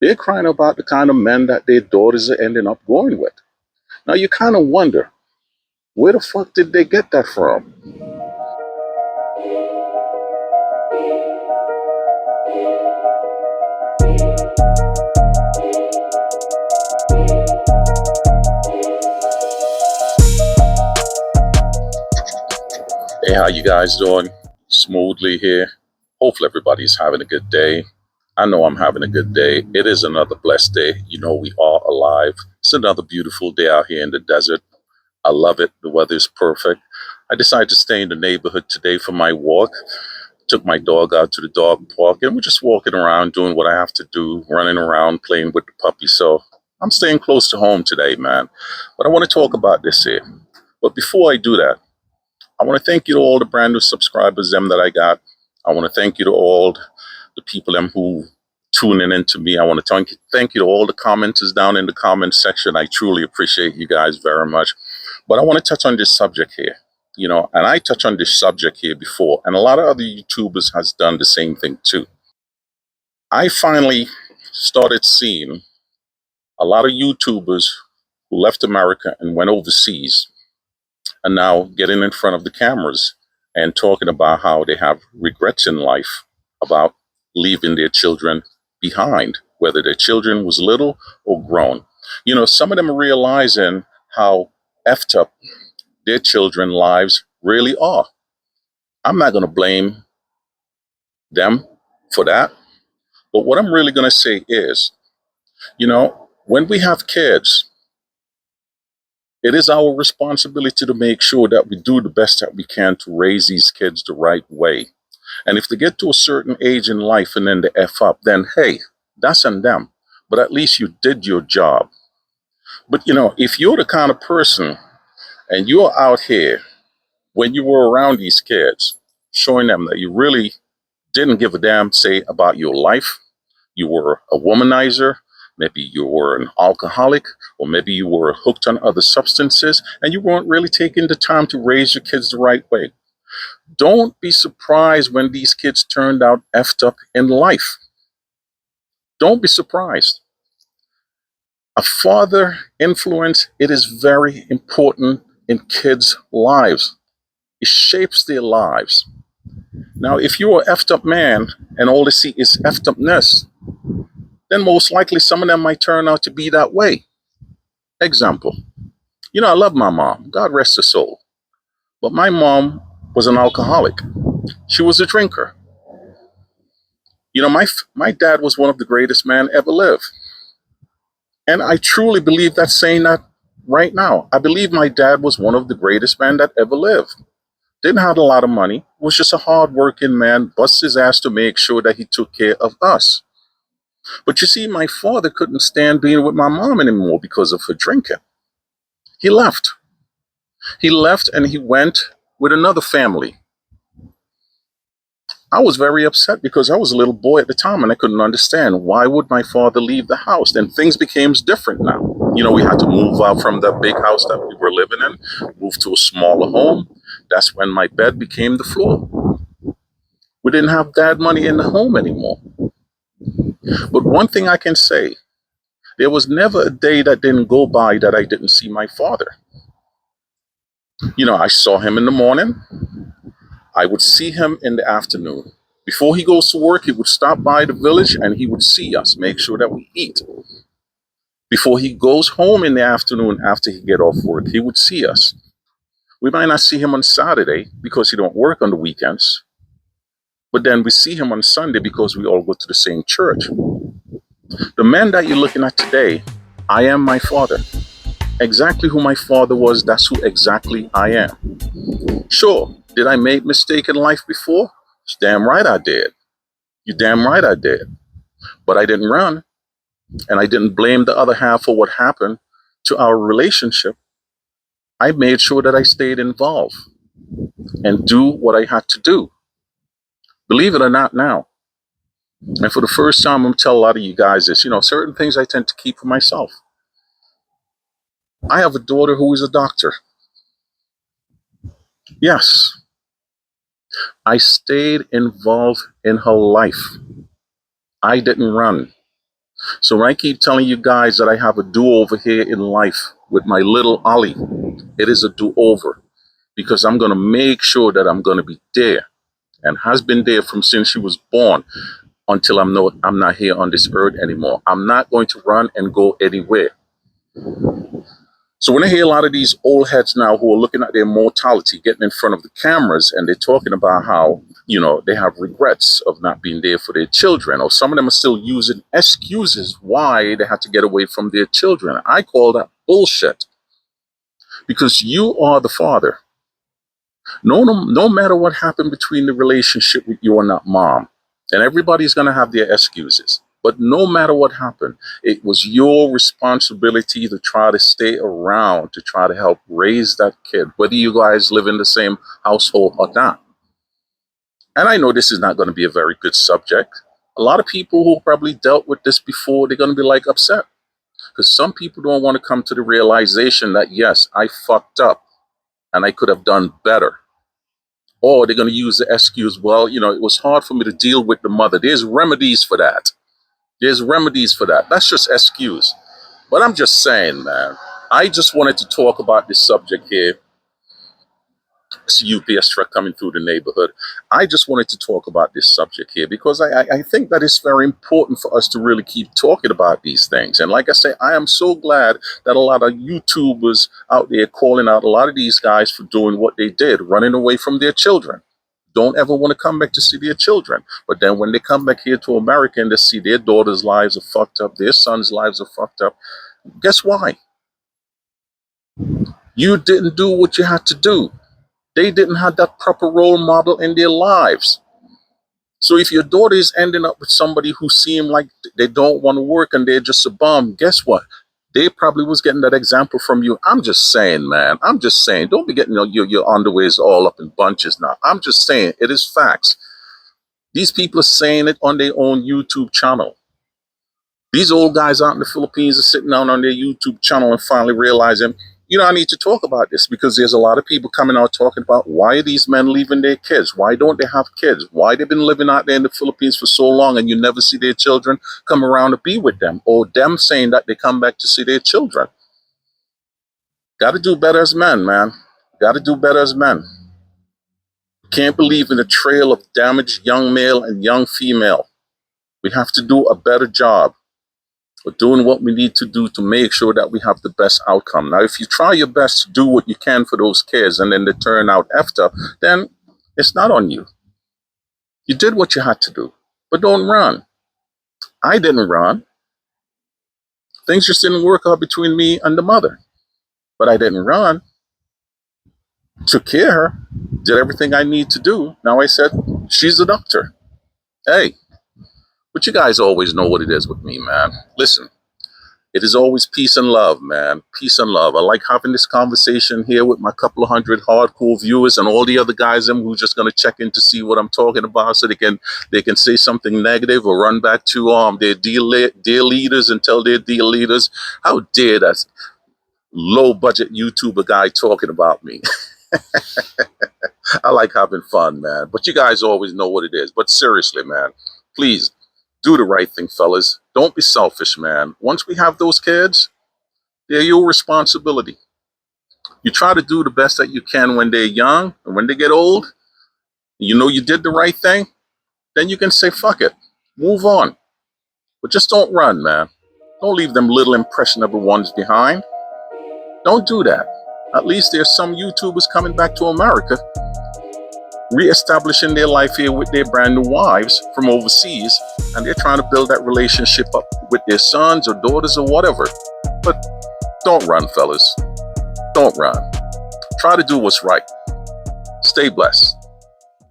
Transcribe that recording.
They're crying about the kind of men that their daughters are ending up going with. Now you kind of wonder, where the fuck did they get that from? Hey, how you guys doing? Smoothly here. Hopefully everybody's having a good day. I know I'm having a good day. It is another blessed day. You know, we are alive. It's another beautiful day out here in the desert. I love it. The weather is perfect. I decided to stay in the neighborhood today for my walk. Took my dog out to the dog park and we're just walking around doing what I have to do, running around, playing with the puppy. So I'm staying close to home today, man. But I want to talk about this here. But before I do that, I want to thank you to all the brand new subscribers them that I got. I want to thank you to all the people them who tuning into me. I want to thank you to all the commenters down in the comment section. I truly appreciate you guys very much. But I want to touch on this subject here. You know, and I touched on this subject here before, and a lot of other YouTubers has done the same thing too. I finally started seeing a lot of YouTubers who left America and went overseas and now getting in front of the cameras and talking about how they have regrets in life about leaving their children behind, whether their children was little or grown. You know, some of them are realizing how effed up their children's lives really are. I'm not going to blame them for that. But what I'm really going to say is, you know, when we have kids, it is our responsibility to make sure that we do the best that we can to raise these kids the right way. And if they get to a certain age in life and then they F up, then hey, that's on them. But at least you did your job. But you know, if you're the kind of person and you're out here when you were around these kids, showing them that you really didn't give a damn, say, about your life, you were a womanizer, maybe you were an alcoholic, or maybe you were hooked on other substances, and you weren't really taking the time to raise your kids the right way. Don't be surprised when these kids turned out effed up in life. Don't be surprised. A father influence, it is very important in kids' lives. It shapes their lives. Now, if you're an effed up man and all they see is effed upness, then most likely some of them might turn out to be that way. Example, you know, I love my mom. God rest her soul. But my mom was an alcoholic. She was a drinker. You know, my dad was one of the greatest men ever lived. And I truly believe that saying that right now. I believe my dad was one of the greatest men that ever lived. Didn't have a lot of money, was just a hard-working man, bust his ass to make sure that he took care of us. But you see, my father couldn't stand being with my mom anymore because of her drinking. He left. He left and he went with another family. I was very upset because I was a little boy at the time and I couldn't understand why would my father leave the house. Then things became different now. You know, we had to move out from the big house that we were living in, move to a smaller home. That's when my bed became the floor. We didn't have dad money in the home anymore. But one thing I can say, there was never a day that didn't go by that I didn't see my father. You know, I saw him in the morning. I would see him in the afternoon. Before he goes to work, he would stop by the village and he would see us, make sure that we eat. Before he goes home in the afternoon after he get off work, he would see us. We might not see him on Saturday because he don't work on the weekends, but then we see him on Sunday because we all go to the same church. The man that you're looking at today, I am my father. Exactly who my father was, that's who exactly I am. Sure, did I make mistake in life before? Damn right I did. You damn right I did. But I didn't run, and I didn't blame the other half for what happened to our relationship. I made sure that I stayed involved and do what I had to do. Believe it or not now. And for the first time, I'm going to tell a lot of you guys this, you know, certain things I tend to keep for myself. I have a daughter who is a doctor. Yes, I stayed involved in her life. I didn't run. So when I keep telling you guys that I have a do-over here in life with my little Ollie, it is a do-over because I'm going to make sure that I'm going to be there and has been there from since she was born until I'm not here on this earth anymore. I'm not going to run and go anywhere. So when I hear a lot of these old heads now who are looking at their mortality, getting in front of the cameras, and they're talking about how, they have regrets of not being there for their children, or some of them are still using excuses why they had to get away from their children. I call that bullshit because you are the father. No matter what happened between the relationship with you and that mom, and everybody's going to have their excuses. But no matter what happened, it was your responsibility to try to stay around, to try to help raise that kid, whether you guys live in the same household or not. And I know this is not going to be a very good subject. A lot of people who probably dealt with this before, they're going to be like upset. Because some people don't want to come to the realization that, yes, I fucked up and I could have done better. Or they're going to use the excuse, well, it was hard for me to deal with the mother. There's remedies for that. There's remedies for that. That's just excuse. But I'm just saying, man, I just wanted to talk about this subject here. It's a UPS truck coming through the neighborhood. I just wanted to talk about this subject here because I think that it's very important for us to really keep talking about these things. And like I say, I am so glad that a lot of YouTubers out there calling out a lot of these guys for doing what they did, running away from their children. Don't ever want to come back to see their children. But then when they come back here to America and they see their daughters' lives are fucked up, their sons' lives are fucked up, guess why? You didn't do what you had to do. They didn't have that proper role model in their lives. So if your daughter is ending up with somebody who seem like they don't want to work and they're just a bum, guess what? They probably was getting that example from you. I'm just saying, man. I'm just saying. Don't be getting your underwears all up in bunches now. I'm just saying. It is facts. These people are saying it on their own YouTube channel. These old guys out in the Philippines are sitting down on their YouTube channel and finally realizing, I need to talk about this because there's a lot of people coming out talking about why are these men leaving their kids? Why don't they have kids? Why they've been living out there in the Philippines for so long and you never see their children come around to be with them, or them saying that they come back to see their children. Got to do better as men, man. Got to do better as men. Can't believe in a trail of damaged young male and young female. We have to do a better job of doing what we need to do to make sure that we have the best outcome. Now, if you try your best to do what you can for those kids and then they turn out after, then it's not on you. You did what you had to do, but don't run. I didn't run. Things just didn't work out between me and the mother, but I didn't run. Took care of her, did everything I need to do. Now I said, she's a doctor. Hey, but you guys always know what it is with me, man. Listen, it is always peace and love, man. Peace and love. I like having this conversation here with my couple of hundred hardcore viewers and all the other guys who are just going to check in to see what I'm talking about so they can say something negative or run back to their dear leaders and tell their dear leaders, how dare that low budget YouTuber guy talking about me. I like having fun, man. But you guys always know what it is. But seriously, man, please do the right thing, fellas. Don't be selfish, man. Once we have those kids, they're your responsibility. You try to do the best that you can when they're young, and when they get old, you did the right thing, then you can say, fuck it, move on. But just don't run, man. Don't leave them little impressionable ones behind. Don't do that. At least there's some YouTubers coming back to America, reestablishing their life here with their brand new wives from overseas, and they're trying to build that relationship up with their sons or daughters or whatever. But don't run, fellas. Don't run. Try to do what's right. Stay blessed.